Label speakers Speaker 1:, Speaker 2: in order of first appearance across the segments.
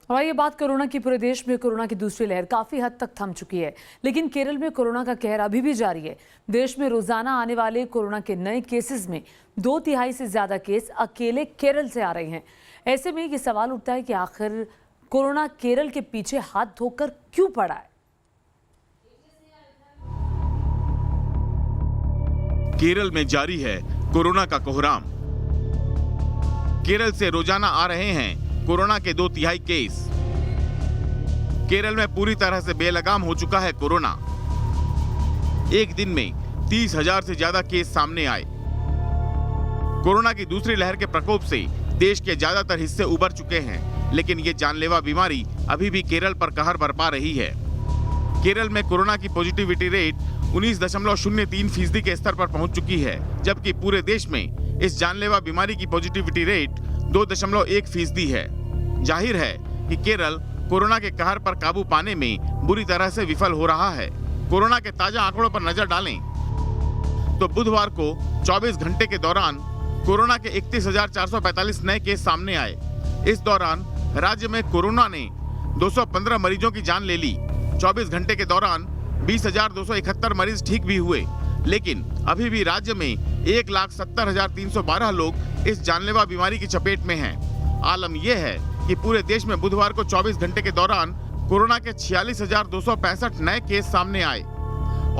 Speaker 1: और ये बात कोरोना की, पूरे देश में कोरोना की दूसरी लहर काफी हद तक थम चुकी है, लेकिन केरल में कोरोना का कहर अभी भी जारी है। देश में रोजाना आने वाले कोरोना के नए केसेस में 2/3 से ज्यादा केस अकेले केरल से आ रहे हैं। ऐसे में ये सवाल उठता है कि आखिर कोरोना केरल के पीछे हाथ धोकर क्यों पड़ा है।
Speaker 2: केरल में जारी है कोरोना का कोहराम। केरल से रोजाना आ रहे हैं कोरोना के 2/3 केस। केरल में पूरी तरह से बेलगाम हो चुका है कोरोना। एक दिन में 30,000 से ज्यादा केस सामने आए। कोरोना की दूसरी लहर के प्रकोप से देश के ज्यादातर हिस्से उबर चुके हैं, लेकिन ये जानलेवा बीमारी अभी भी केरल पर कहर बरपा रही है। केरल में कोरोना की पॉजिटिविटी रेट 19.03% के स्तर पर पहुंच चुकी है, जबकि पूरे देश में इस जानलेवा बीमारी की पॉजिटिविटी रेट 2.1% है। जाहिर है कि केरल कोरोना के कहर पर काबू पाने में बुरी तरह से विफल हो रहा है। कोरोना के ताजा आंकड़ों पर नजर डालें तो बुधवार को 24 घंटे के दौरान कोरोना के 31,445 नए केस सामने आए। इस दौरान राज्य में कोरोना ने 215 मरीजों की जान ले ली। 24 घंटे के दौरान 20,271 मरीज ठीक भी हुए, लेकिन अभी भी राज्य में 1,70,312 लोग इस जानलेवा बीमारी की चपेट में हैं। आलम यह है कि पूरे देश में बुधवार को 24 घंटे के दौरान कोरोना के 46,265 नए केस सामने आए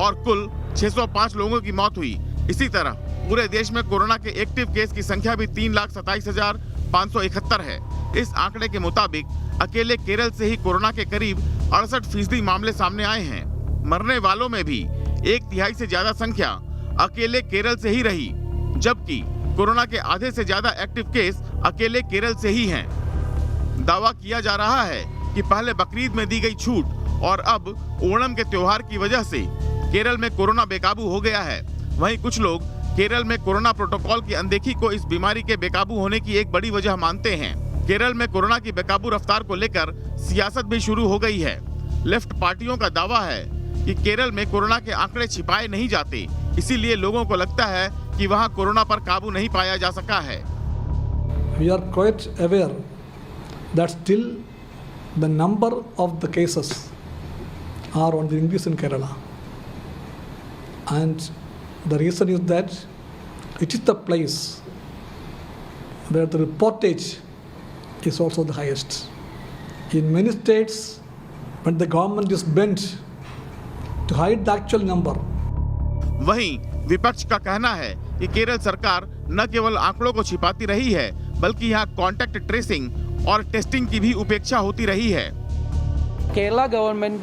Speaker 2: और कुल 605 लोगों की मौत हुई। इसी तरह पूरे देश में कोरोना के एक्टिव केस की संख्या भी 3,27,571 है। इस आंकड़े के मुताबिक अकेले केरल से ही कोरोना के करीब 68% मामले सामने आए हैं। मरने वालों में भी 1/3 से ज्यादा संख्या अकेले केरल से ही रही, जबकि कोरोना के आधे से ज्यादा एक्टिव केस अकेले केरल से ही हैं। दावा किया जा रहा है कि पहले बकरीद में दी गई छूट और अब ओणम के त्योहार की वजह से केरल में कोरोना बेकाबू हो गया है। वहीं कुछ लोग केरल में कोरोना प्रोटोकॉल की अनदेखी को इस बीमारी के बेकाबू होने की एक बड़ी वजह मानते हैं। केरल में कोरोना की बेकाबू रफ्तार को लेकर सियासत भी शुरू हो गई है। लेफ्ट पार्टियों का दावा है कि केरल में कोरोना के आंकड़े छिपाए नहीं जाते, इसीलिए लोगों को लगता है कि वहां कोरोना पर काबू नहीं पाया जा सका है।
Speaker 3: We are quite aware that still the number of the cases are on the increase in Kerala, and the reason is that it is the place where the reportage is also the highest. In many states, when the government is bent to hide the actual number.
Speaker 2: वहीं विपक्ष का कहना है कि केरल सरकार न केवल आंकड़ों को छिपाती रही है, बल्कि यहाँ कॉन्टैक्ट ट्रेसिंग और टेस्टिंग की भी उपेक्षा होती रही है।
Speaker 4: Kerala government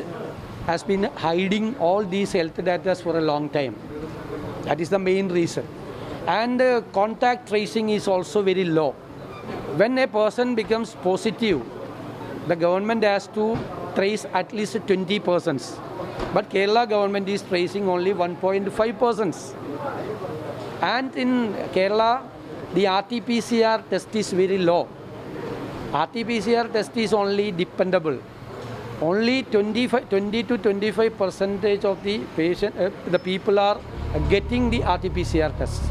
Speaker 4: has been hiding all these health data for a long time. That is the main reason. And contact tracing is also very low. When a person becomes positive, the government has to trace at least 20 persons. But Kerala government is tracing only 1.5 persons. And in Kerala, the RT-PCR test is very low. RT-PCR test is only dependable. Only 20 to 25% of the people are getting the RT-PCR test.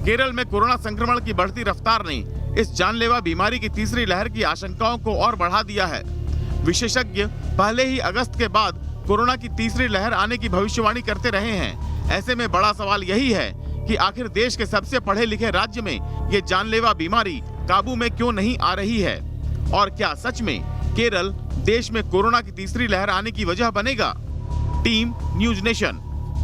Speaker 2: Kerala में corona संक्रमण की बढ़ती रफ्तार ने इस जानलेवा बीमारी की तीसरी लहर की आशंकाओं को और बढ़ा दिया है। विशेषज्ञ पहले ही अगस्त के बाद कोरोना की तीसरी लहर आने की भविष्यवाणी करते रहे हैं। ऐसे में बड़ा सवाल यही है कि आखिर देश के सबसे पढ़े लिखे राज्य में ये जानलेवा बीमारी काबू में क्यों नहीं आ रही है, और क्या सच में केरल देश में कोरोना की तीसरी लहर आने की वजह बनेगा। Team news nation.